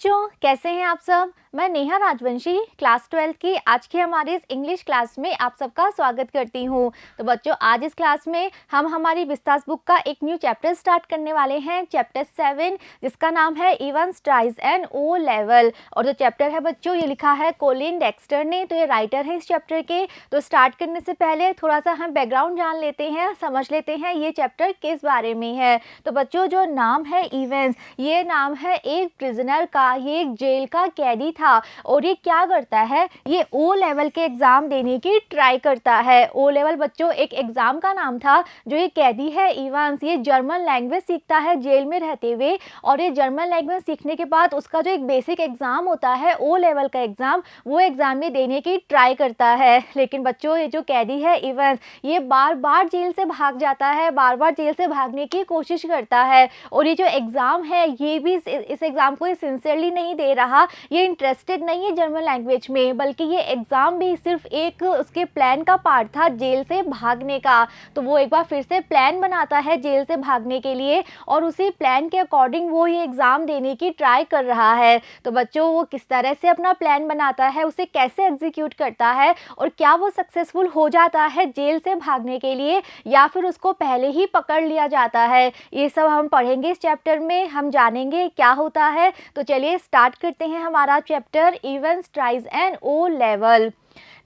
बच्चों कैसे हैं आप सब। मैं नेहा राजवंशी क्लास 12 की आज की हमारी इस इंग्लिश क्लास में आप सबका स्वागत करती हूं। तो बच्चों आज इस क्लास में हम हमारी विस्तास बुक का एक न्यू चैप्टर स्टार्ट करने वाले हैं, चैप्टर 7, जिसका नाम है Evans tries and O level. और जो चैप्टर है बच्चों ये लिखा है कोलिन डेक्स्टर ने, तो ये राइटर है इस चैप्टर के। तो स्टार्ट करने से पहले थोड़ा सा हम बैकग्राउंड जान लेते हैं, समझ लेते हैं ये चैप्टर किस बारे में है। तो बच्चों जो नाम है इवेंट्स, ये नाम है एक प्रिजनर का, ये एक जेल का कैदी था और ये क्या करता है, ये ओ लेवल के एग्जाम देने की ट्राई करता है। ओ लेवल बच्चों एक एग्जाम का नाम था। जो ये कैदी है इवांस, ये जर्मन लैंग्वेज सीखता है जेल में रहते हुए, और ये जर्मन लैंग्वेज सीखने के बाद उसका जो एक बेसिक एग्जाम होता है ओ लेवल का एग्जाम, वो एग्जाम में देने की ट्राई करता है। लेकिन बच्चों ये जो कैदी है इवांस, ये बार बार जेल से भाग जाता है, बार बार जेल से भागने की कोशिश करता है। और ये जो एग्जाम है ये भी इस एग्जाम को सिंसियरली नहीं दे रहा, ये इंटरेस्टेड नहीं है जर्मन लैंग्वेज में, बल्कि ये एग्जाम भी सिर्फ एक उसके प्लान का पार्ट था जेल से भागने का। तो वो एक बार फिर से प्लान बनाता है जेल से भागने के लिए, और उसी प्लान के अकॉर्डिंग वो ये एग्जाम देने की ट्राई कर रहा है। तो बच्चों वो किस तरह से अपना प्लान बनाता है, उसे कैसे एग्जीक्यूट करता है, और क्या वो सक्सेसफुल हो जाता है जेल से भागने के लिए, या फिर उसको पहले ही पकड़ लिया जाता है, ये सब हम पढ़ेंगे इस चैप्टर में, हम जानेंगे क्या होता है। तो चलिए स्टार्ट करते हैं हमारा chapter events tries and O level.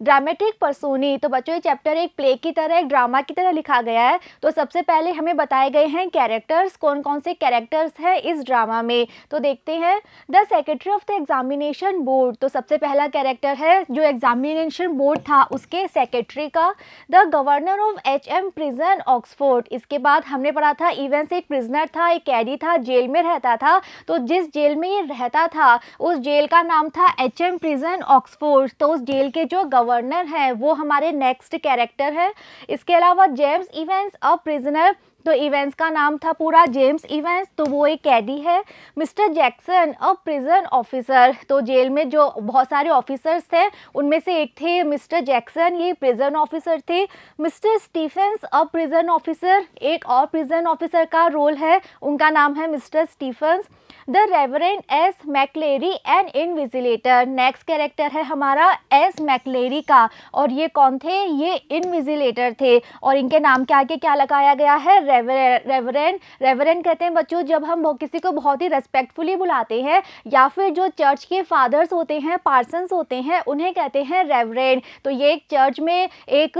Dramatic personae, तो बच्चों ये चैप्टर एक प्ले की तरह, एक ड्रामा की तरह लिखा गया है। तो सबसे पहले हमें बताए गए हैं कैरेक्टर्स, कौन कौन से कैरेक्टर्स हैं इस ड्रामा में। तो देखते हैं the secretary of the examination board, तो सबसे पहला कैरेक्टर है जो एग्जामिनेशन बोर्ड था उसके सेक्रेटरी का। The governor of HM prison Oxford, इसके बाद हमने पढ़ा था इवेंट्स एक प्रिजनर था, एक कैदी था, जेल में रहता था। तो जिस जेल में ये रहता था उस जेल का नाम था HM प्रिजन ऑक्सफोर्ड। तो उस जेल के जो गवर्नर है वो हमारे नेक्स्ट कैरेक्टर है। इसके अलावा जेम्स इवेंट्स अ प्रिजनर, तो इवेंट्स का नाम था पूरा जेम्स इवेंट्स, तो वो एक कैदी है। मिस्टर जैक्सन अ प्रिजन ऑफिसर, तो जेल में जो बहुत सारे ऑफिसर्स थे उनमें से एक थे मिस्टर जैक्सन, ये प्रिजन ऑफिसर थे। Mister Stephens a prison officer, एक और प्रिजन ऑफिसर का रोल है, उनका नाम है mister Stephens. The reverend S McLeary and invigilator, next character है हमारा एस मैकलेरी का, और ये कौन थे, ये इनविजिलेटर थे। और इनके नाम के आगे क्या लगाया गया है, रेवरेंड। रेवरेंड कहते हैं बच्चों जब हम किसी को बहुत ही रेस्पेक्टफुली बुलाते हैं, या फिर जो चर्च के फादर्स होते हैं, पार्सन्स होते हैं, उन्हें कहते हैं रेवरेंड। तो ये एक चर्च में एक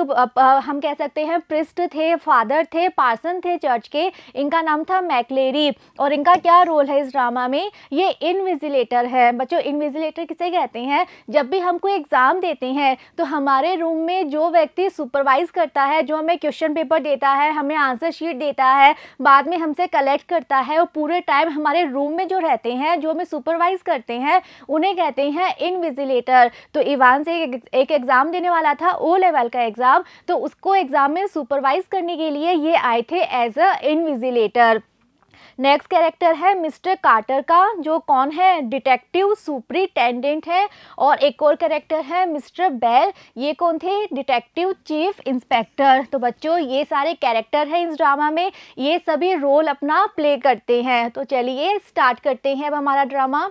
हम कह सकते हैं प्रिस्ट थे, फादर थे, पार्सन थे चर्च के, इनका नाम था मैकलेरी। और इनका क्या रोल है इस ड्रामा में, ये इनविजिलेटर है। बच्चों इनविजिलेटर किसे कहते हैं, जब भी हम कोई एग्जाम देते हैं तो हमारे रूम में जो व्यक्ति सुपरवाइज करता है, जो हमें क्वेश्चन पेपर देता है, हमें आंसर शीट देता है, बाद में हमसे कलेक्ट करता है, और पूरे टाइम हमारे रूम में जो रहते हैं, जो हमें सुपरवाइज करते हैं, उन्हें कहते हैं इनविजिलेटर। तो इवान से एक एग्जाम देने वाला था ओ लेवल का एग्जाम, तो उसको एग्जाम में सुपरवाइज करने के लिए ये आए थे as a invigilator. Next character है मिस्टर कार्टर का, जो कौन है, डिटेक्टिव सुपरिटेंडेंट है। और एक और कैरेक्टर है मिस्टर बेल, ये कौन थे, डिटेक्टिव चीफ इंस्पेक्टर। तो बच्चों ये सारे कैरेक्टर हैं इस ड्रामा में, ये सभी रोल अपना प्ले करते हैं। तो चलिए स्टार्ट करते हैं अब हमारा drama.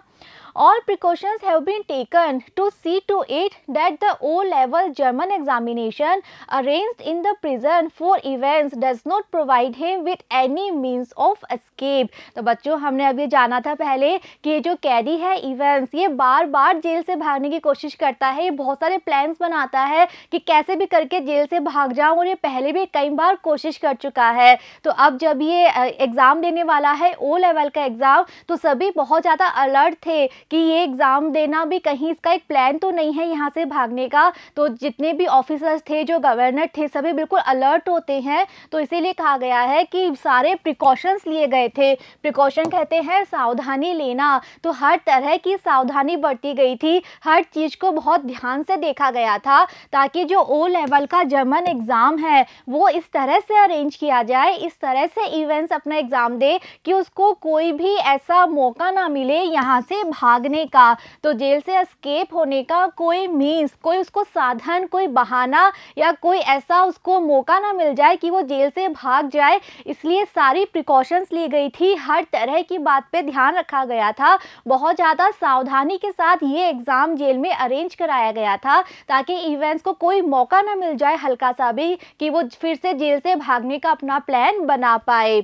All precautions have been taken to see to it that the O-level German examination arranged in the prison for events does not provide him with any means of escape। तो बच्चों हमने अभी जाना था पहले कि ये जो कैदी है इवेंट्स, ये बार बार जेल से भागने की कोशिश करता है, ये बहुत सारे प्लान्स बनाता है कि कैसे भी करके जेल से भाग जाऊं, और ये पहले भी कई बार कोशिश कर चुका है। तो अब जब ये एग्ज़ाम देने वाला है ओ लेवल का एग्ज़ाम, तो सभी बहुत ज़्यादा अलर्ट थे कि ये एग्ज़ाम देना भी कहीं इसका एक प्लान तो नहीं है यहाँ से भागने का। तो जितने भी ऑफिसर्स थे, जो गवर्नर थे, सभी बिल्कुल अलर्ट होते हैं। तो इसीलिए कहा गया है कि सारे प्रिकॉशंस लिए गए थे। प्रिकॉशन कहते हैं सावधानी लेना, तो हर तरह की सावधानी बरती गई थी, हर चीज़ को बहुत ध्यान से देखा गया था, ताकि जो ओ लेवल का जर्मन एग्ज़ाम है वो इस तरह से अरेंज किया जाए, इस तरह से इवेंट्स अपना एग्ज़ाम दे कि उसको कोई भी ऐसा मौका ना मिले यहाँ से भाग भागने का, तो जेल से एस्केप होने का कोई मीन्स, कोई उसको साधन, कोई बहाना या कोई ऐसा उसको मौका ना मिल जाए कि वो जेल से भाग जाए, इसलिए सारी प्रिकॉशंस ली गई थी, हर तरह की बात पे ध्यान रखा गया था। बहुत ज़्यादा सावधानी के साथ ये एग्ज़ाम जेल में अरेंज कराया गया था ताकि इवेंट्स को कोई मौका ना मिल जाए हल्का सा भी कि वो फिर से जेल से भागने का अपना प्लान बना पाए।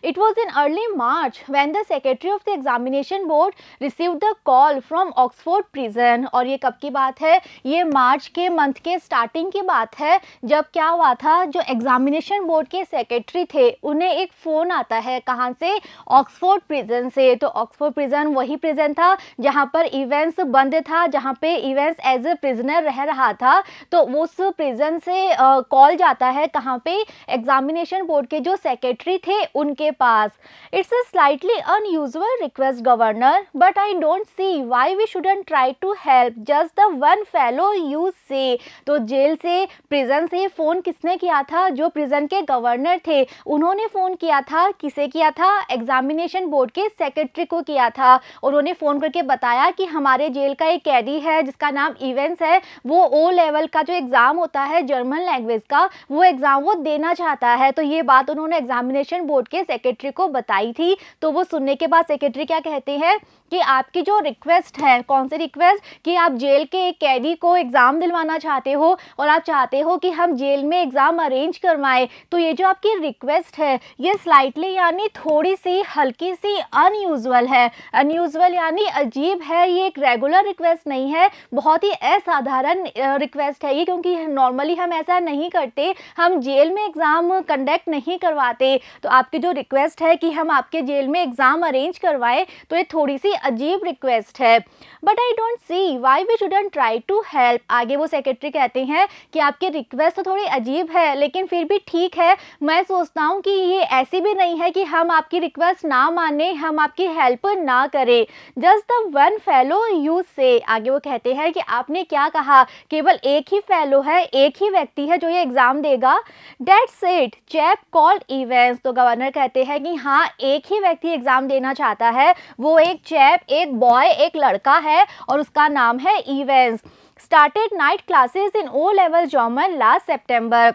It was in early March when the Secretary of the Examination Board received the call from Oxford prison। और ये कब की बात है, ये मार्च के मंथ के स्टार्टिंग की बात है, जब क्या हुआ था, जो एग्जामिनेशन बोर्ड के सेक्रेटरी थे उन्हें एक फ़ोन आता है, कहाँ से, ऑक्सफोर्ड प्रिजन से। तो ऑक्सफोर्ड प्रिजन वही प्रिजन था जहाँ पर इवेंट्स बंद था, जहाँ पे इवेंट्स एज ए प्रिजनर रह रहा था। तो उस प्रिजन से कॉल जाता है कहाँ पे, एग्जामिनेशन बोर्ड के जो सेक्रेटरी थे उनके पास। It's a slightly unusual request governor, but I don't see why we shouldn't try to help just the one fellow you say. तो जेल से, प्रिजन से फ़ोन किसने किया था, जो प्रिजन के गवर्नर थे उन्होंने फ़ोन किया था। किसे किया था, एग्जामिनेशन बोर्ड के सेक्रेटरी को किया था। उन्होंने फ़ोन करके बताया कि हमारे जेल का एक कैदी है जिसका नाम इवेंट्स है, वो ओ लेवल का जो एग्ज़ाम होता है जर्मन लैंग्वेज का, वो एग्ज़ाम वो देना चाहता है। तो ये बात उन्होंने एग्जामिनेशन बोर्ड के सेक्रेटरी को बताई थी। तो वो सुनने के बाद सेक्रेटरी क्या कहते हैं कि आपकी जो रिक्वेस्ट है, कौन सी रिक्वेस्ट, कि आप जेल के एक कैदी को एग्ज़ाम दिलवाना चाहते हो और आप चाहते हो कि हम जेल में एग्ज़ाम अरेंज करवाएं। तो ये जो आपकी रिक्वेस्ट है ये स्लाइटली यानी थोड़ी सी, हल्की सी अनयूजुअल है। अनयूजुअल यानी अजीब है, ये एक रेगुलर रिक्वेस्ट नहीं है, बहुत ही असाधारण रिक्वेस्ट है ये, क्योंकि नॉर्मली हम ऐसा नहीं करते, हम जेल में एग्ज़ाम कंडक्ट नहीं करवाते। तो आपकी जो रिक्वेस्ट है कि हम आपके जेल में एग्ज़ाम अरेंज करवाएं, तो ये थोड़ी सी अजीब रिक्वेस्ट है। But I don't see why we shouldn't try to help. आगे वो सेक्रेटरी कहते हैं कि आपकी रिक्वेस्ट तो थोड़ी अजीब है लेकिन फिर भी ठीक है, मैं सोचता हूँ कि ये ऐसी भी नहीं है कि हम आपकी रिक्वेस्ट ना माने, हम आपकी हेल्प ना करें। Just the one fellow you से। आगे वो कहते हैं कि आपने क्या कहा, केवल एक ही फेलो है, एक ही व्यक्ति है जो ये एग्ज़ाम देगा। That's it, chap called events. तो गवर्नर कहते हैं कि हाँ, एक ही व्यक्ति एग्ज़ाम देना चाहता है, वो एक चैप, एक बॉय, एक लड़का है और उसका नाम है events. Started night classes in O level German last सितंबर।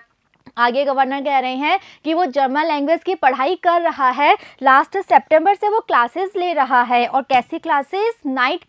आगे गवर्नर कह रहे हैं कि वो जर्मन लैंग्वेज की पढ़ाई कर रहा है, लास्ट सितंबर से वो क्लासेस ले रहा है। और कैसी क्लासेस, नाइट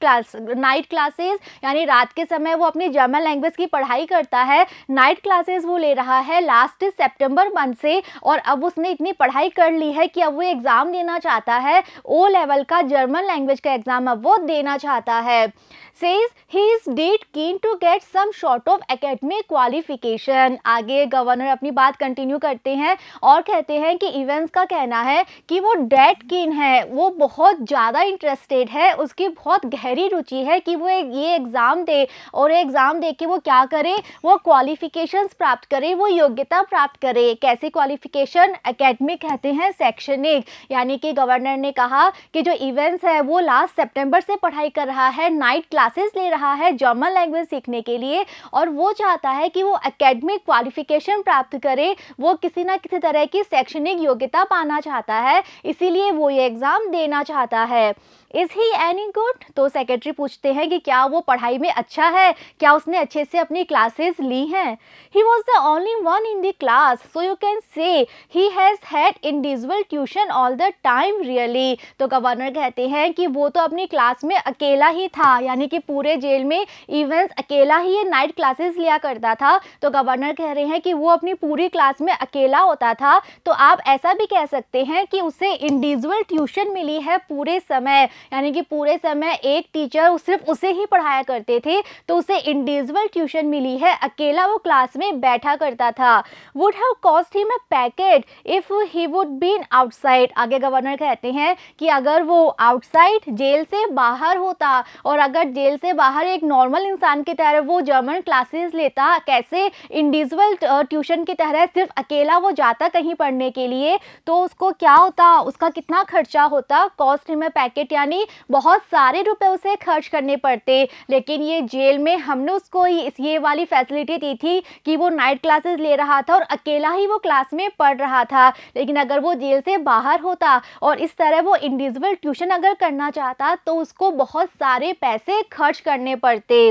क्लासेस यानी रात के समय वो अपनी जर्मन लैंग्वेज की पढ़ाई करता है। नाइट क्लासेस वो ले रहा है लास्ट सितंबर मंथ से, और अब उसने इतनी पढ़ाई कर ली है कि अब वो एग्ज़ाम देना चाहता है, ओ लेवल का जर्मन लैंग्वेज का एग्ज़ाम अब वो देना चाहता है। Says he is dead keen to get some sort of academic qualification। आगे गवर्नर अपनी बात कंटिन्यू करते हैं और कहते हैं कि इवेंट्स का कहना है कि वो डेड कीन है, वो बहुत ज़्यादा इंटरेस्टेड है, उसकी बहुत गहरी रुचि है कि वो ये एग्ज़ाम दे और एग्ज़ाम दे के वो क्या करे, वो क्वालिफिकेशंस प्राप्त करे, वो योग्यता प्राप्त करे। कैसी क्वालिफिकेशन, एकेडमिक कहते हैं शैक्षणिक। यानी कि गवर्नर ने कहा कि जो इवेंट्स है वो लास्ट सितंबर से पढ़ाई कर रहा है, नाइट क्लासेस ले रहा है जर्मन लैंग्वेज सीखने के लिए, और वो चाहता है कि वो एकेडमिक क्वालिफिकेशन प्राप्त करे, वो किसी ना किसी तरह की शैक्षणिक योग्यता पाना चाहता है, इसीलिए वो ये एग्ज़ाम देना चाहता है। Is he any good. तो सेक्रेटरी पूछते हैं कि क्या वो पढ़ाई में अच्छा है, क्या उसने अच्छे से अपनी क्लासेस ली हैं। He was the only one in the class, so you can say he has had individual tuition all the time really. तो गवर्नर कहते हैं कि वो तो अपनी क्लास में अकेला ही था, यानी कि पूरे जेल में इवेंट्स अकेला ही ये नाइट क्लासेस लिया करता था। तो गवर्नर कह रहे हैं कि वो अपनी पूरी क्लास में अकेला होता था। तो आप ऐसा भी कह सकते हैं कि उसे इंडिविजुअल ट्यूशन मिली है पूरे समय, यानी कि पूरे समय एक टीचर सिर्फ उसे ही पढ़ाया करते थे, तो उसे इंडिविजुअल ट्यूशन मिली है, अकेला वो क्लास में बैठा करता था। Would have cost him a packet if he would been outside. आगे गवर्नर कहते हैं कि अगर वो आउटसाइड जेल से बाहर होता और अगर जेल से बाहर एक नॉर्मल इंसान की तरह वो जर्मन क्लासेस लेता, कैसे इंडिविजुअल ट्यूशन की तरह सिर्फ अकेला वो जाता कहीं पढ़ने के लिए, तो उसको क्या होता, उसका कितना खर्चा होता। कॉस्ट हिम अ पैकेट यानी यानी बहुत सारे रुपए उसे खर्च करने पड़ते। लेकिन ये जेल में हमने उसको ये वाली फैसिलिटी दी थी कि वो नाइट क्लासेस ले रहा था और अकेला ही वो क्लास में पढ़ रहा था। लेकिन अगर वो जेल से बाहर होता और इस तरह वो इंडिविजुअल ट्यूशन अगर करना चाहता तो उसको बहुत सारे पैसे खर्च करने पड़ते।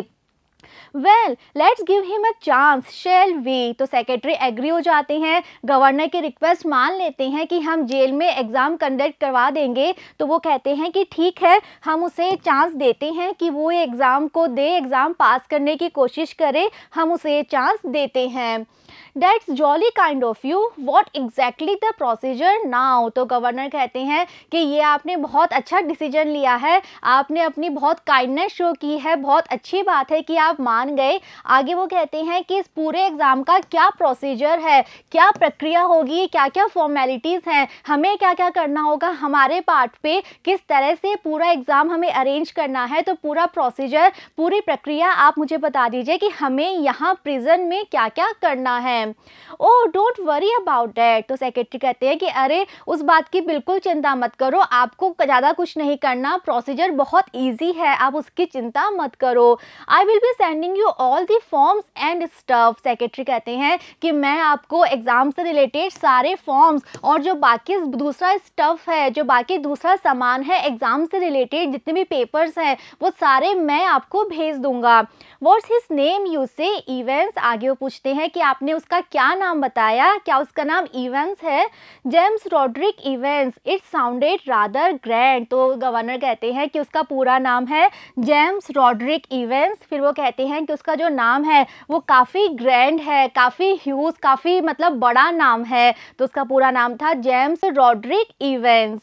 Well let's give him a chance shall we. तो सेक्रेटरी एग्री हो जाते हैं, गवर्नर की रिक्वेस्ट मान लेते हैं कि हम जेल में एग्ज़ाम कंडक्ट करवा देंगे। तो वो कहते हैं कि ठीक है, हम उसे चांस देते हैं कि वो ये एग्ज़ाम को दे, एग्ज़ाम पास करने की कोशिश करे, हम उसे चांस देते हैं। That's jolly kind of you. What exactly the procedure now? तो गवर्नर कहते हैं कि ये आपने बहुत अच्छा डिसीजन लिया है, आपने अपनी बहुत काइंडनेस शो की है, बहुत अच्छी बात है कि आप मान गए। आगे वो कहते हैं कि इस पूरे एग्ज़ाम का क्या प्रोसीजर है, क्या प्रक्रिया होगी, क्या क्या फॉर्मेलिटीज़ हैं, हमें क्या क्या करना होगा हमारे पार्ट पे, किस तरह से पूरा एग्ज़ाम हमें अरेंज करना है। तो पूरा प्रोसीजर, पूरी प्रक्रिया आप मुझे बता दीजिए कि हमें यहाँ प्रिजन में क्या क्या करना है। Oh don't worry about that. तो सेक्रेटरी कहते हैं कि अरे उस बात की बिल्कुल चिंता मत करो, आपको ज़्यादा कुछ नहीं करना, प्रोसीजर बहुत इजी है, आप उसकी चिंता मत करो। I will be sending you all the forms and stuff. Secretary कहते हैं कि मैं आपको एग्ज़ाम से रिलेटेड सारे फॉर्म्स और जो बाकी दूसरा स्टफ़ है, जो बाकी दूसरा सामान है एग्ज़ाम से रिलेटेड, जितने भी पेपर्स हैं वो सारे मैं आपको भेज दूंगा। व्हाट्स हिज नेम यू से? इवेंस। आगे वो पूछते हैं कि आपने उसका क्या नाम बताया, क्या उसका नाम इवेंस है? James Rodrick Evans. It sounded rather grand. तो गवर्नर कहते हैं कि उसका पूरा नाम है जेम्स रॉड्रिक इवेंस। फिर वो कहते हैं कि उसका जो नाम है वो काफ़ी ग्रैंड है, काफ़ी ह्यूज, काफ़ी मतलब बड़ा नाम है। तो उसका पूरा नाम था James Rodrick Evans.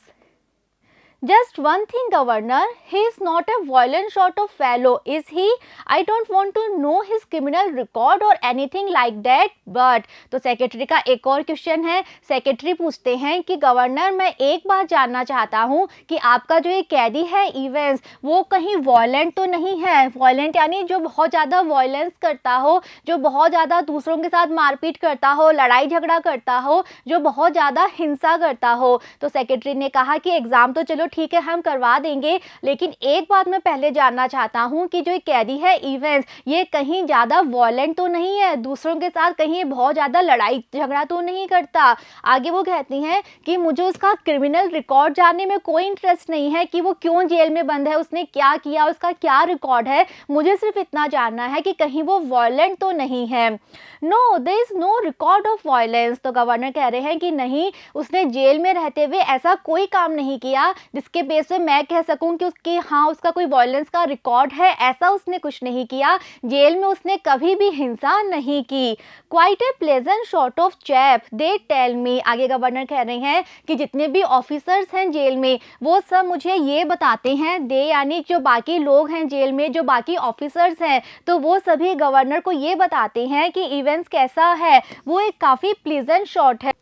Just one thing, Governor, he is not a violent sort of fellow, is he? I don't want to know his criminal record or anything like that, but तो सेक्रेटरी का एक और question है। Secretary पूछते हैं कि governor मैं एक बात जानना चाहता हूँ कि आपका जो ये कैदी है इवेंस, वो कहीं वॉयलेंट तो नहीं है? वॉयलेंट यानी जो बहुत ज़्यादा वॉयलेंस करता हो, जो बहुत ज़्यादा दूसरों के साथ मारपीट करता हो, लड़ाई झगड़ा करता हो, जो बहुत ज़्यादा हिंसा करता हो। तो सेक्रेटरी ने कहा कि एग्ज़ाम तो चलो ठीक है हम करवा देंगे, लेकिन एक बात मैं पहले जानना चाहता हूँ कि जो कैदी है इवेंस, ये कहीं ज़्यादा वॉयलेंट तो नहीं है, दूसरों के साथ कहीं बहुत ज़्यादा लड़ाई झगड़ा तो नहीं करता? आगे वो कहती हैं कि मुझे उसका क्रिमिनल रिकॉर्ड जानने में कोई इंटरेस्ट नहीं है कि वो क्यों जेल में बंद है, उसने क्या किया, उसका क्या रिकॉर्ड है, मुझे सिर्फ इतना जानना है कि कहीं वो वॉयलेंट तो नहीं है। No there is no record of violence. तो गवर्नर कह रहे हैं कि नहीं, उसने जेल में रहते हुए ऐसा कोई काम नहीं किया जिसके बेस पे मैं कह सकूं कि उसकी हाँ उसका कोई वायलेंस का रिकॉर्ड है, ऐसा उसने कुछ नहीं किया। जेल में उसने कभी भी हिंसा नहीं की। Quite a pleasant sort of chap they tell me. आगे गवर्नर कह रहे हैं कि जितने भी ऑफिसर्स हैं जेल में वो सब मुझे ये बताते हैं, दे यानी जो बाकी लोग हैं जेल में, जो बाकी ऑफिसर्स हैं, तो वो सभी गवर्नर को ये बताते हैं कि इवेंट्स कैसा है, वो एक काफ़ी प्लीजेंट शॉट है,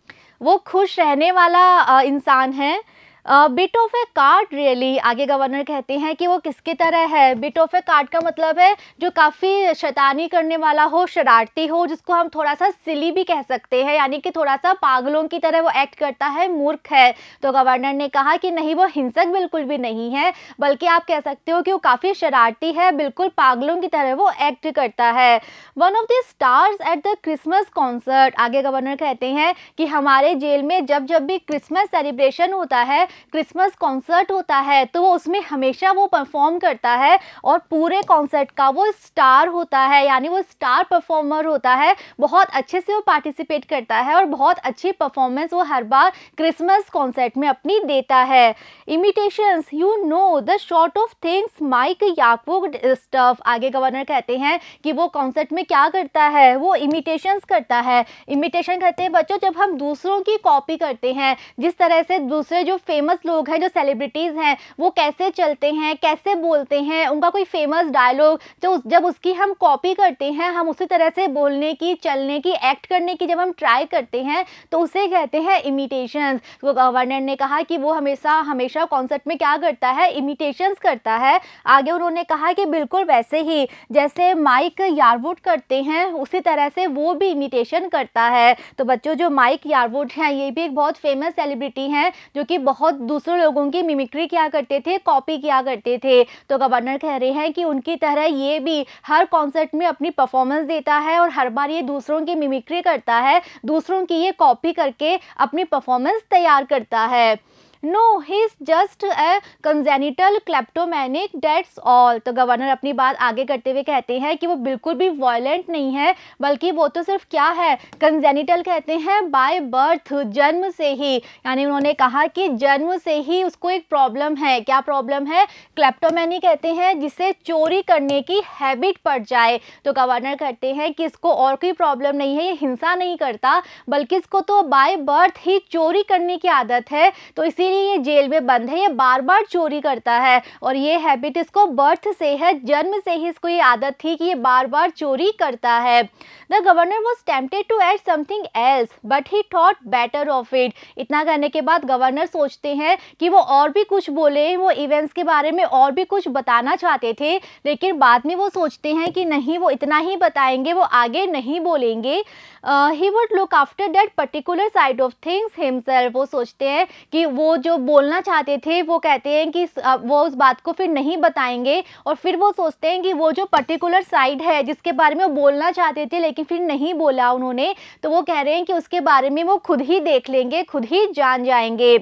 वो खुश रहने वाला इंसान है। Bit of A card really. आगे गवर्नर कहते हैं कि वो किसकी तरह है? बिट ऑफ ए कार्ड का मतलब है जो काफ़ी शैतानी करने वाला हो, शरारती हो, जिसको हम थोड़ा सा सिली भी कह सकते हैं, यानी कि थोड़ा सा पागलों की तरह वो एक्ट करता है, मूर्ख है। तो गवर्नर ने कहा कि नहीं, वो हिंसक बिल्कुल भी नहीं है, बल्कि आप कह सकते हो कि वो काफ़ी शरारती है, बिल्कुल पागलों की तरह वो एक्ट करता है। One of the stars at the Christmas concert. आगे गवर्नर कहते हैं कि हमारे जेल में जब जब भी क्रिसमस सेलिब्रेशन होता है, क्रिसमस कॉन्सर्ट होता है, तो वो उसमें हमेशा वो परफॉर्म करता है और पूरे कॉन्सर्ट का वो स्टार होता है, यानी वो स्टार परफॉर्मर होता है, बहुत अच्छे से वो पार्टिसिपेट करता है और बहुत अच्छी परफॉर्मेंस वो हर बार क्रिसमस कॉन्सर्ट में अपनी देता है। Imitations, you know the sort of things Mike याकूब स्टफ। आगे गवर्नर कहते हैं कि वो कॉन्सर्ट में क्या करता है, वो इमिटेशंस करता है। इमिटेशन कहते हैं बच्चों जब हम दूसरों की कॉपी करते हैं, जिस तरह से दूसरे जो फेमस लोग हैं, जो सेलिब्रिटीज़ हैं, वो कैसे चलते हैं, कैसे बोलते हैं, उनका कोई फेमस डायलॉग जो जब उसकी हम कॉपी करते हैं, हम उसी तरह से बोलने की, चलने की, एक्ट करने की जब हम ट्राई करते हैं, तो उसे कहते हैं इमिटेशंस। तो गवर्नर ने कहा कि वो हमेशा हमेशा कॉन्सर्ट में क्या करता है, इमिटेशंस करता है। आगे उन्होंने कहा कि बिल्कुल वैसे ही जैसे माइक यारवुड करते हैं, उसी तरह से वो भी इमिटेशन करता है। तो बच्चों जो माइक यारवुड हैं, ये भी एक बहुत फेमस सेलिब्रिटी हैं जो कि बहुत बहुत दूसरे लोगों की मिमिक्री किया करते थे, कॉपी किया करते थे। तो गवर्नर कह रहे हैं कि उनकी तरह ये भी हर कॉन्सर्ट में अपनी परफॉर्मेंस देता है और हर बार ये दूसरों की मिमिक्री करता है, दूसरों की ये कॉपी करके अपनी परफॉर्मेंस तैयार करता है। No he is just a congenital kleptomaniac that's all. तो गवर्नर अपनी बात आगे करते हुए कहते हैं कि वो बिल्कुल भी वायलेंट नहीं है, बल्कि वो तो सिर्फ क्या है, कंजेनिटल कहते हैं बाय बर्थ, जन्म से ही। यानी उन्होंने कहा कि जन्म से ही उसको एक प्रॉब्लम है। क्या प्रॉब्लम है? क्लेप्टोमैनी कहते हैं जिसे चोरी करने की हैबिट पड़ जाए। तो गवर्नर कहते हैं कि इसको और कोई प्रॉब्लम नहीं है, ये हिंसा नहीं करता, बल्कि इसको तो बाय बर्थ ही चोरी करने की आदत है। तो इसीलिए ये जेल में बंद है, ये बार बार चोरी करता है और ये हैबिट इसको बर्थ से है, जन्म से ही इसको ये आदत थी कि ये बार बार चोरी करता है। The governor was tempted to add something else but he thought better of it. इतना करने के बाद गवर्नर सोचते हैं कि वो और भी कुछ बोले, वो इवेंट्स के बारे में और भी कुछ बताना चाहते थे, लेकिन बाद में वो सोचते हैं कि नहीं, वो इतना ही बताएंगे, वो आगे नहीं बोलेंगे। He would look after that particular side of things himself. वो सोचते हैं कि वो जो बोलना चाहते थे, वो कहते हैं कि वो उस बात को फिर नहीं बताएंगे, और फिर वो सोचते हैं कि वो जो पर्टिकुलर साइड है जिसके बारे में वो बोलना चाहते थे लेकिन फिर नहीं बोला उन्होंने, तो वो कह रहे हैं कि उसके बारे में वो खुद ही देख लेंगे, खुद ही जान जाएंगे।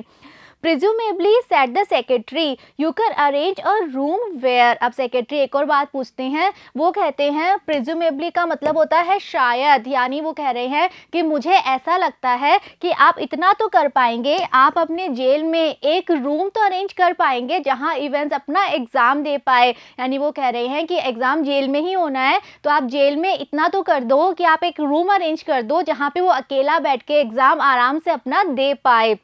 Presumably said the secretary, you can arrange a room where। अब सेक्रेटरी एक और बात पूछते हैं, वो कहते हैं presumably का मतलब होता है शायद, यानी वो कह रहे हैं कि मुझे ऐसा लगता है कि आप इतना तो कर पाएंगे, आप अपने जेल में एक रूम तो अरेंज कर पाएंगे जहां इवेंट्स अपना एग्ज़ाम दे पाए। यानी वो कह रहे हैं कि एग्ज़ाम जेल में ही होना है, तो आप जेल में इतना तो कर दो कि आप एक रूम अरेंज कर दो जहाँ पे वो अकेला बैठ के एग्ज़ाम आराम से अपना दे पाए।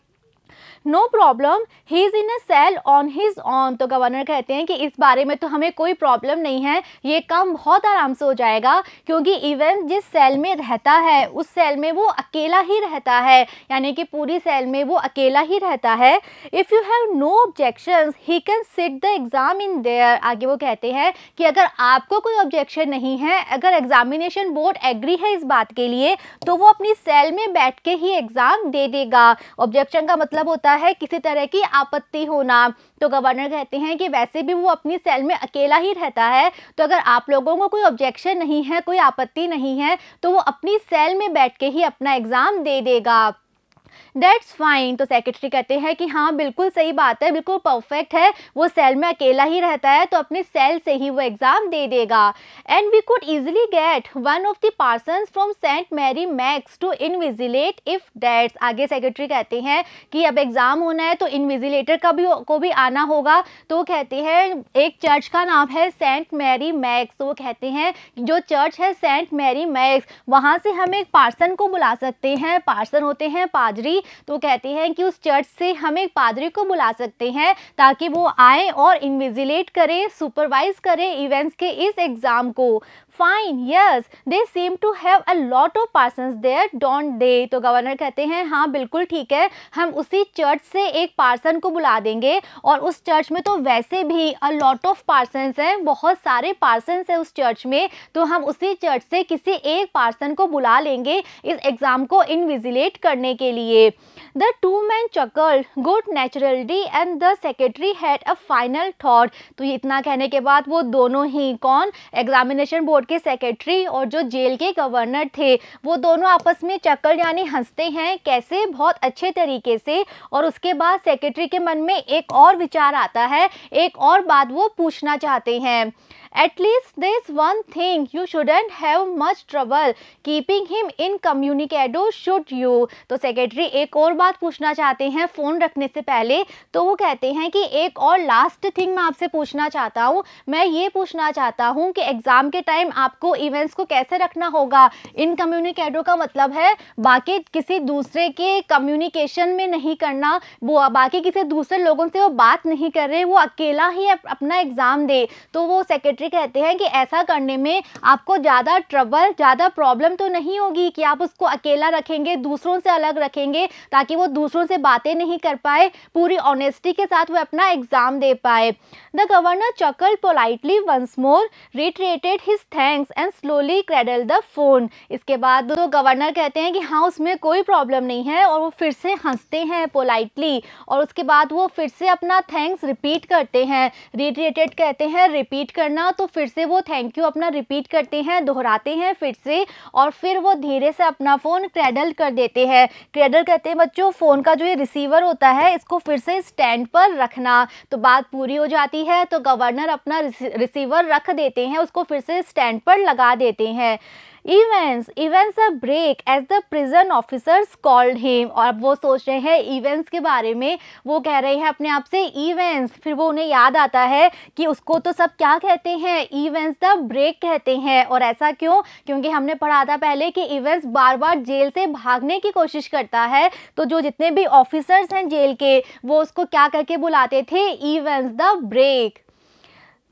No problem, he is in a cell on his own. तो गवर्नर कहते हैं कि इस बारे में तो हमें कोई प्रॉब्लम नहीं है, ये काम बहुत आराम से हो जाएगा, क्योंकि इवन जिस सेल में रहता है उस सेल में वो अकेला ही रहता है, यानी कि पूरी सेल में वो अकेला ही रहता है। If you have no objections he can sit the exam in there. आगे वो कहते हैं कि अगर आपको कोई ऑब्जेक्शन नहीं है, अगर एग्जामिनेशन बोर्ड एग्री है इस बात के लिए, तो वो अपनी सेल में बैठ के ही एग्ज़ाम दे देगा। ऑब्जेक्शन का मतलब होता है किसी तरह की आपत्ति होना। तो गवर्नर कहते हैं कि वैसे भी वो अपनी सेल में अकेला ही रहता है, तो अगर आप लोगों को कोई ऑब्जेक्शन नहीं है, कोई आपत्ति नहीं है, तो वो अपनी सेल में बैठ के ही अपना एग्ज़ाम दे देगा। That's fine. तो सेक्रेटरी कहते हैं कि हाँ, बिल्कुल सही बात है, बिल्कुल परफेक्ट है, वो सेल में अकेला ही रहता है तो अपने सेल से ही वो एग्ज़ाम दे देगा। And we could easily get one of the parsons from Saint Mary Max to invigilate if that's. आगे सेक्रेटरी कहते हैं कि अब एग्ज़ाम होना है तो इनविजिलेटर को भी आना होगा। तो वो कहते हैं एक चर्च का नाम है सेंट मैरी मैक्स, तो वो कहते हैं जो चर्च है सेंट मैरी मैक्स, वहाँ से हम एक पार्सन को बुला सकते हैं। पार्सन होते हैं पादरी, तो कहते हैं कि उस चर्च से हम एक पादरी को बुला सकते हैं ताकि वो आए और इन्विजिलेट करे, सुपरवाइज करे इवेंट्स के इस एग्ज़ाम को। Fine, yes, they seem to have a lot of parsons there, don't they. तो गवर्नर कहते हैं हाँ, बिल्कुल ठीक है, हम उसी चर्च से एक पार्सन को बुला देंगे, और उस चर्च में तो वैसे भी अ लॉट ऑफ पार्सन्स हैं, बहुत सारे पार्सन्स हैं उस चर्च में, तो हम उसी चर्च से किसी एक पार्सन को बुला लेंगे इस एग्ज़ाम को इन्विजिलेट करने के लिए। The two man चकल्ड good naturally and the secretary had a final thought. तो इतना कहने के बाद वो दोनों ही, कौन, एग्जामिनेशन बोर्ड के सेक्रेटरी और जो जेल के गवर्नर थे, वो दोनों आपस में चक्कर यानी हंसते हैं, कैसे, बहुत अच्छे तरीके से। और उसके बाद सेक्रेटरी के मन में एक और विचार आता है, एक और बात वो पूछना चाहते हैं। At least there is one thing, you shouldn't have much trouble keeping him incommunicado, should you? तो सेक्रेटरी एक और बात पूछना चाहते हैं फ़ोन रखने से पहले। तो वो कहते हैं कि एक और लास्ट थिंग मैं आपसे पूछना चाहता हूँ, मैं ये पूछना चाहता हूँ कि एग्ज़ाम के टाइम आपको इवेंट्स को कैसे रखना होगा। इनकम्युनिकेडो का मतलब है बाकी किसी दूसरे के कम्युनिकेशन में नहीं करना, वो बाकी किसी दूसरे लोगों से वो बात नहीं कर रहे, वो अकेला ही अपना एग्ज़ाम दे। तो वो सेक्रेटरी कहते हैं कि ऐसा करने में आपको ज़्यादा ट्रबल, ज़्यादा प्रॉब्लम तो नहीं होगी कि आप उसको अकेला रखेंगे, दूसरों से अलग रखेंगे, ताकि वो दूसरों से बातें नहीं कर पाए, पूरी ऑनेस्टी के साथ वो अपना एग्ज़ाम दे पाए। The governor chuckled politely once more, reiterated his thanks and slowly cradled the phone. इसके बाद तो गवर्नर कहते हैं कि हाँ उसमें कोई प्रॉब्लम नहीं है, और वो फिर से हंसते हैं पोलाइटली, और उसके बाद वो फिर से अपना थैंक्स रिपीट करते हैं। रिटरेटेड कहते हैं रिपीट करना, तो फिर से वो थैंक यू अपना रिपीट करते हैं, दोहराते हैं फिर से, और फिर वो धीरे से अपना फ़ोन क्रेडल कर देते हैं। क्रेडल कहते हैं बच्चों फ़ोन का जो ये रिसीवर होता है इसको फिर से स्टैंड पर रखना। तो बात पूरी हो जाती है, तो गवर्नर अपना रिसीवर रख देते हैं, उसको फिर से स्टैंड पर लगा देते हैं। Events a break as the prison officers called him। और अब वो सोच रहे हैं इवेंट्स के बारे में, वो कह रहे हैं अपने आप से इवेंट्स, फिर वो उन्हें याद आता है कि उसको तो सब क्या कहते हैं, इवेंट्स द ब्रेक कहते हैं। और ऐसा क्यों? क्योंकि हमने पढ़ा था पहले कि इवेंट्स बार बार जेल से भागने की कोशिश करता है, तो जो जितने भी ऑफिसर्स हैं जेल के, वो उसको क्या करके बुलाते थे, Evans the break.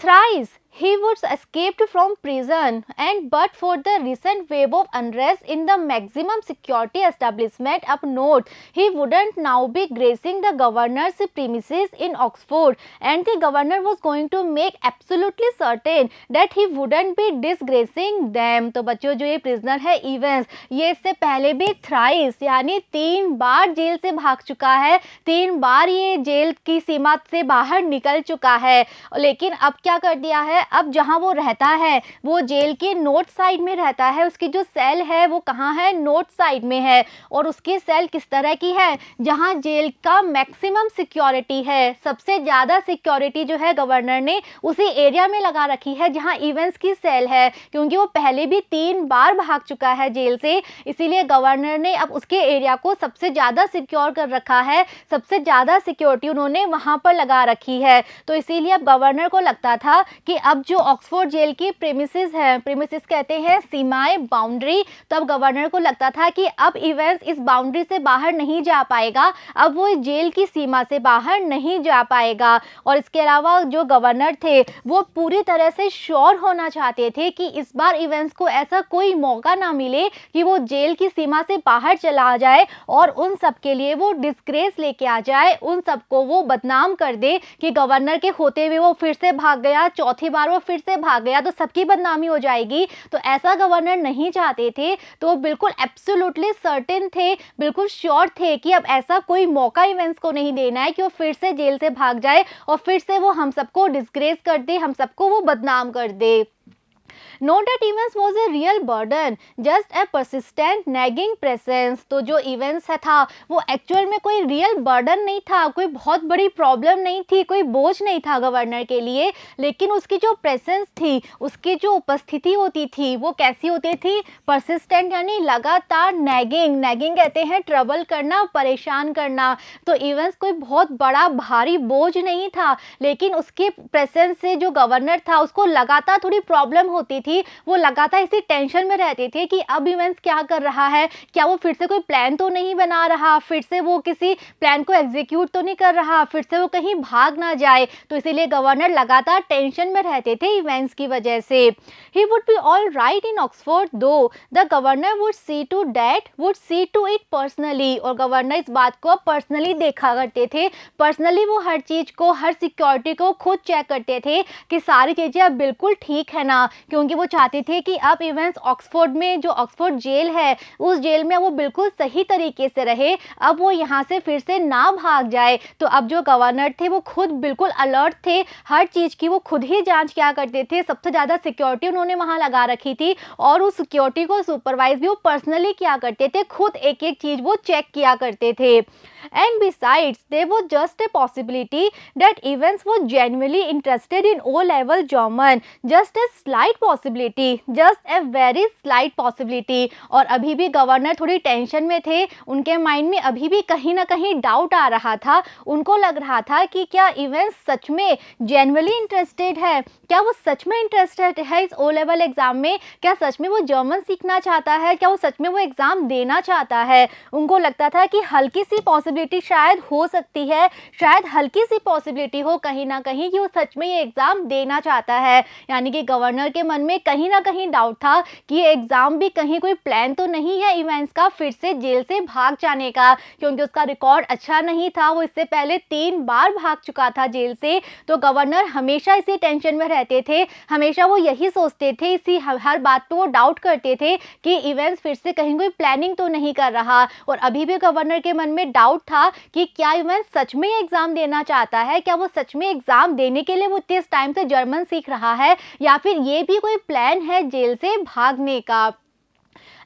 Thrice he would escaped from prison, and but for the recent wave of unrest in the maximum security establishment up north, he wouldn't now be gracing the governor's premises in Oxford, and the governor was going to make absolutely certain that he wouldn't be disgracing them। तो बच्चों जो ये prisoner है events, ये इससे पहले भी thrice यानी 3 बार जेल से भाग चुका है, 3 बार ये जेल की सीमा से बाहर निकल चुका है। लेकिन अब क्या कर दिया है, अब जहां वो रहता है वो जेल के नॉर्थ साइड में रहता है, उसकी जो सेल है वो कहाँ है, नॉर्थ साइड में है। और उसकी सेल किस तरह की है, जहां जेल का मैक्सिमम सिक्योरिटी है, सबसे ज़्यादा सिक्योरिटी जो है गवर्नर ने उसी एरिया में लगा रखी है जहां इवेंट्स की सेल है, क्योंकि वो पहले भी 3 बार भाग चुका है जेल से, इसीलिए गवर्नर ने अब उसके एरिया को सबसे ज़्यादा सिक्योर कर रखा है, सबसे ज़्यादा सिक्योरिटी उन्होंने वहाँ पर लगा रखी है। तो इसीलिए अब गवर्नर को लगता था कि अब जो ऑक्सफोर्ड जेल की प्रीमिसेस है, प्रीमिसेस कहते हैं सीमाएं, बाउंड्री, तो अब गवर्नर को लगता था कि अब इवेंट्स इस बाउंड्री से बाहर नहीं जा पाएगा, अब वो जेल की सीमा से बाहर नहीं जा पाएगा। और इसके अलावा जो गवर्नर थे वो पूरी तरह से श्योर होना चाहते थे कि इस बार इवेंट्स को ऐसा कोई मौका ना मिले कि वो जेल की सीमा से बाहर चला जाए और उन सब के लिए वो डिस्ग्रेस लेके आ जाए, उन सबको वो बदनाम कर दे कि गवर्नर के होते हुए वो फिर से भाग गया, चौथी बार वो फिर से भाग गया, तो सबकी बदनामी हो जाएगी। तो ऐसा गवर्नर नहीं चाहते थे, तो बिल्कुल एब्सोल्युटली सर्टेन थे, बिल्कुल श्योर थे कि अब ऐसा कोई मौका इवेंट्स को नहीं देना है कि वो फिर से जेल से भाग जाए और फिर से वो हम सबको डिस्ग्रेस कर दे, हम सबको वो बदनाम कर दे। Not that Evans was a real burden, just a persistent nagging presence। तो जो इवेंट्स है था वो एक्चुअल में कोई रियल बर्डन नहीं था, कोई बहुत बड़ी प्रॉब्लम नहीं थी, कोई बोझ नहीं था गवर्नर के लिए, लेकिन उसकी जो प्रेजेंस थी, उसकी जो उपस्थिति होती थी वो कैसी होती थी, परसिस्टेंट यानी लगातार नैगिंग, नैगिंग कहते हैं ट्रबल करना, परेशान करना। तो इवेंट्स कोई बहुत बड़ा भारी बोझ नहीं था, लेकिन उसके प्रेजेंस से जो गवर्नर था उसको लगातार थोड़ी प्रॉब्लम होती थी, वो लगातार इसी टेंशन में रहते थे कि अब इवेंट्स क्या कर रहा है, क्या वो फिर से कोई प्लान तो नहीं बना रहा, फिर से वो किसी प्लान को एग्जीक्यूट तो नहीं कर रहा, फिर से वो कहीं भाग ना जाए। तो इसीलिए गवर्नर लगातार टेंशन में रहते थे इवेंट्स की वजह से। He would be all right in Oxford though the governor would see to that, would see to it personally. और गवर्नर इस बात को पर्सनली देखा करते थे, पर्सनली वो हर चीज़ को, हर सिक्योरिटी को खुद चेक करते थे कि सारी चीज़ें अब बिल्कुल ठीक है ना, क्योंकि वो चाहते थे कि अब इवेंट्स ऑक्सफोर्ड में, जो ऑक्सफोर्ड जेल है, उस जेल में वो बिल्कुल सही तरीके से रहे, अब वो यहाँ से फिर से ना भाग जाए। तो अब जो गवर्नर थे वो खुद बिल्कुल अलर्ट थे, हर चीज़ की वो खुद ही जांच किया करते थे, सबसे ज़्यादा सिक्योरिटी उन्होंने वहाँ लगा रखी थी और उस सिक्योरिटी को सुपरवाइज भी वो पर्सनली किया करते थे, खुद एक एक चीज़ वो चेक किया करते थे। And besides, there was just a possibility that Evans was genuinely interested in O-level German, just a slight possibility, just a very slight possibility। और अभी भी गवर्नर थोड़ी टेंशन में थे, उनके माइंड में अभी भी कहीं ना कहीं डाउट आ रहा था, उनको लग रहा था कि क्या इवेंट्स सच में जेन्युइनली इंटरेस्टेड है, क्या वो सच में इंटरेस्टेड है इस ओ लेवल एग्ज़ाम में, क्या सच में वो जर्मन सीखना चाहता है, क्या वो सच में वो एग्ज़ाम देना चाहता है। उनको लगता था कि हल्की सी पॉसिबिलिटी शायद हो सकती है, शायद हल्की सी पॉसिबिलिटी हो कहीं ना कहीं कि वो सच में ये एग्ज़ाम देना चाहता है। यानी कि गवर्नर के मन में कहीं ना कहीं डाउट था कि ये एग्ज़ाम भी कहीं कोई प्लान तो नहीं है इवेंट्स का फिर से जेल से भाग जाने का, क्योंकि उसका रिकॉर्ड अच्छा नहीं था, वो इससे पहले 3 बार भाग चुका था जेल से। तो गवर्नर हमेशा इसी टेंशन में रहते थे, हमेशा वो यही सोचते थे, इसी हर बात पे वो डाउट करते थे कि इवेंट्स फिर से कहीं कोई प्लानिंग तो नहीं कर रहा। और अभी भी गवर्नर के मन में डाउट था कि क्या इवेंट्स सच में एग्ज़ाम देना चाहता है, क्या वो सच में एग्ज़ाम देने के लिए वो इतने टाइम से जर्मन सीख रहा है, या फिर ये भी कोई प्लान है जेल से भागने का।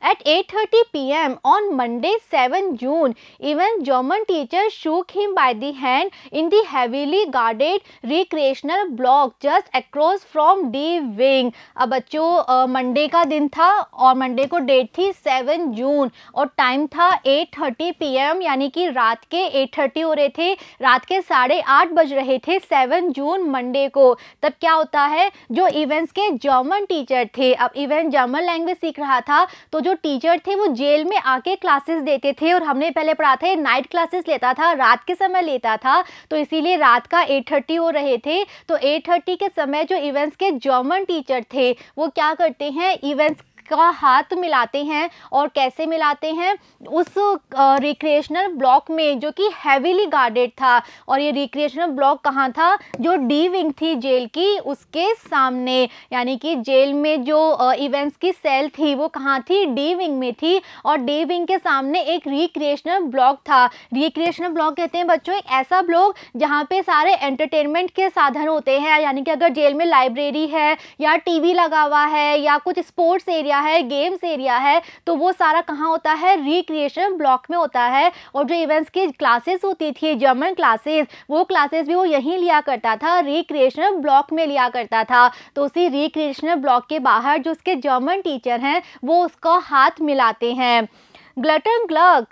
At 8:30 p.m. on Monday 7 June, even German teacher shook him by the hand in the heavily guarded recreational block just across from D wing. अब बच्चों मंडे का दिन था और मंडे को डेट थी 7 जून और टाइम था 8:30 p.m. यानी कि रात के 8:30 हो रहे थे, रात के 8:30 बज रहे थे 7 जून मंडे को। तब क्या होता है, जो इवेंट्स के जर्मन टीचर थे, अब इवेंट जर्मन लैंग्वेज सीख रहा था, तो जो टीचर थे वो जेल में आके क्लासेस देते थे और हमने पहले पढ़ा था नाइट क्लासेस लेता था, रात के समय लेता था, तो इसीलिए रात का 8:30 हो रहे थे। तो 8:30 के समय जो इवेंट्स के जर्मन टीचर थे वो क्या करते हैं, इवेंट्स का हाथ मिलाते हैं। और कैसे मिलाते हैं, उस रिक्रिएशनल ब्लॉक में जो कि हैवीली गार्डेड था। और ये रिक्रिएशनल ब्लॉक कहाँ था, जो डी विंग थी जेल की उसके सामने, यानी कि जेल में जो इवेंट्स की सेल थी वो कहाँ थी, डी विंग में थी। और डी विंग के सामने एक रिक्रिएशनल ब्लॉक था। रिक्रिएशनल ब्लॉक कहते हैं बच्चों एक ऐसा ब्लॉक जहाँ पे सारे एंटरटेनमेंट के साधन होते हैं, यानी कि अगर जेल में लाइब्रेरी है या टीवी लगा हुआ है या कुछ स्पोर्ट्स एरिया है, गेम्स एरिया है, तो वो सारा कहाँ होता है, रिक्रिएशन ब्लॉक में होता है। और जो इवेंट्स की क्लासेस होती थी, जर्मन क्लासेस, वो क्लासेस भी वो यहीं लिया करता था, रिक्रिएशनल ब्लॉक में लिया करता था। तो उसी रिक्रिएशनल ब्लॉक के बाहर जो उसके जर्मन टीचर हैं वो उसका हाथ मिलाते हैं। ग्लटन ग्लग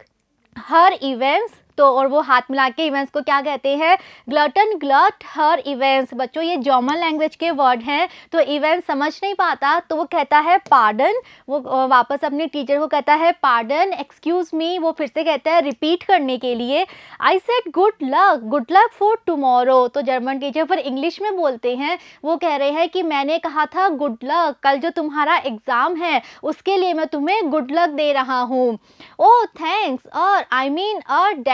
हर इवेंट्स, तो और वो हाथ मिला के इवेंट्स को क्या कहते हैं, ग्लटन ग्लट हर इवेंट्स। बच्चों ये जर्मन लैंग्वेज के वर्ड हैं, तो इवेंट समझ नहीं पाता तो वो कहता है पार्डन, वो वापस अपने टीचर को कहता है पार्डन, एक्सक्यूज मी, वो फिर से कहता है रिपीट करने के लिए। I said good luck for tomorrow. तो जर्मन टीचर फिर इंग्लिश में बोलते हैं, वो कह रहे हैं कि मैंने कहा था गुड लक, कल जो तुम्हारा एग्ज़ाम है उसके लिए मैं तुम्हें गुड लक दे रहा हूँ। ओह थैंक्स, और आई मीन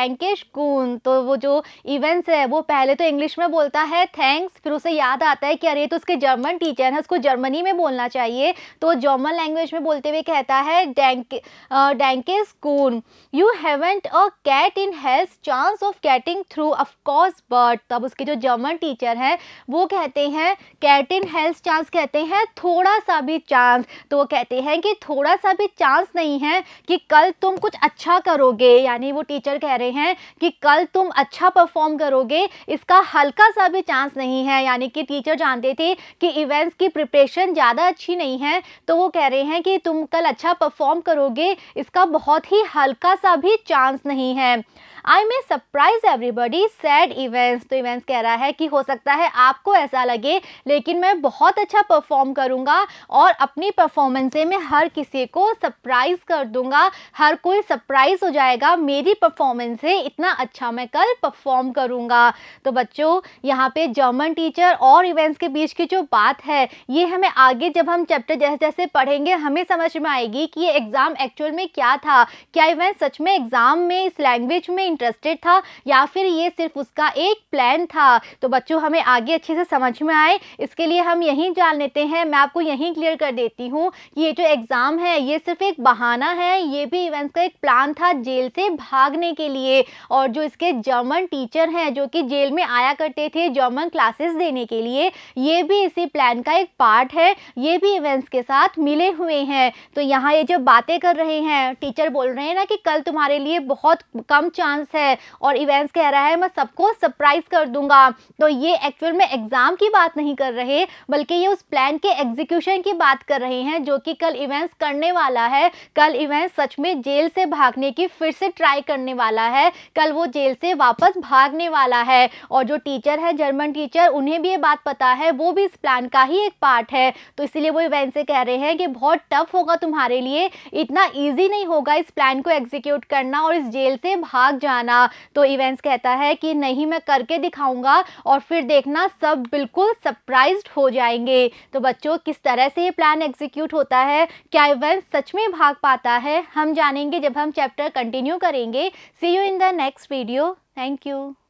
डैंकिश कून। तो वो जो इवेंट्स है वो पहले तो इंग्लिश में बोलता है थैंक्स, फिर उसे याद आता है कि अरे तो उसके जर्मन टीचर है, उसको जर्मनी में बोलना चाहिए, तो जर्मन लैंग्वेज में बोलते हुए कहता है डैंकिश कून, you haven't a cat in health chance of getting through of course but. तब उसके जो जर्मन टीचर हैं वो कहते हैं कैट इन हेल्थ चांस, कहते हैं थोड़ा सा भी चांस। तो वो कहते हैं कि थोड़ा सा भी चांस नहीं है कि कल तुम कुछ अच्छा करोगे, यानी वो टीचर कह रहे हैं कि कल तुम अच्छा परफॉर्म करोगे, इसका हल्का सा भी चांस नहीं है। यानी कि टीचर जानते थे कि इवेंट्स की प्रिपरेशन ज़्यादा अच्छी नहीं है, तो वो कह रहे हैं कि तुम कल अच्छा परफॉर्म करोगे, इसका बहुत ही हल्का सा भी चांस नहीं है। आई मे सरप्राइज एवरीबडी सैड इवेंट्स। तो इवेंट्स कह रहा है कि हो सकता है आपको ऐसा लगे, लेकिन मैं बहुत अच्छा परफॉर्म करूँगा और अपनी परफॉर्मेंस से मैं हर किसी को सरप्राइज कर दूंगा, हर कोई सरप्राइज हो जाएगा मेरी परफॉर्मेंस से, इतना अच्छा मैं कल परफॉर्म करूँगा। तो बच्चों यहाँ पे जर्मन टीचर और इवेंट्स के बीच की जो बात है ये हमें आगे जब हम चैप्टर जैसे जैसे पढ़ेंगे हमें समझ में आएगी कि ये एग्ज़ाम एक्चुअल में क्या था, क्या इवेंट सच में एग्ज़ाम में इस लैंग्वेज में इंटरेस्टेड था या फिर ये सिर्फ उसका एक प्लान था। तो बच्चों हमें आगे अच्छे से समझ में आए इसके लिए हम यहीं जान लेते हैं, मैं आपको यहीं क्लियर कर देती हूँ कि ये जो एग्ज़ाम है ये सिर्फ एक बहाना है, ये भी इवेंट्स का एक प्लान था जेल से भागने के लिए। और जो इसके जर्मन टीचर हैं जो कि जेल में आया करते थे जर्मन क्लासेस देने के लिए, ये भी इसी प्लान का एक पार्ट है, ये भी इवेंट्स के साथ मिले हुए हैं। तो यहाँ ये जो बातें कर रहे हैं, टीचर बोल रहे हैं ना कि कल तुम्हारे लिए बहुत कम चांस है, और इवेंट्स कह रहा है मैं सबको सरप्राइज कर दूंगा। तो ये एक्चुअल में एग्जाम की बात नहीं कर रहे, बल्कि ये उस प्लान के एग्जीक्यूशन की बात कर रहे हैं जो कि कल इवेंट्स करने वाला है। कल इवेंट्स सच में जेल से भागने की फिर से ट्राई करने वाला है, कल वो जेल से वापस भागने वाला है। और जो टीचर है जर्मन टीचर, उन्हें भी ये बात पता है, वो भी इस प्लान का ही एक पार्ट है। तो इसीलिए वो इवेंट से कह रहे हैं कि बहुत टफ होगा तुम्हारे लिए, इतना ईजी नहीं होगा इस प्लान को एग्जीक्यूट करना और इस जेल से भाग जाना। तो इवेंस कहता है कि नहीं, मैं करके दिखाऊंगा और फिर देखना सब बिल्कुल सरप्राइज्ड हो जाएंगे। तो बच्चों, किस तरह से ये प्लान एग्जीक्यूट होता है, क्या इवेंस सच में भाग पाता है, हम जानेंगे जब हम चैप्टर कंटिन्यू करेंगे। See you in the next video. Thank you.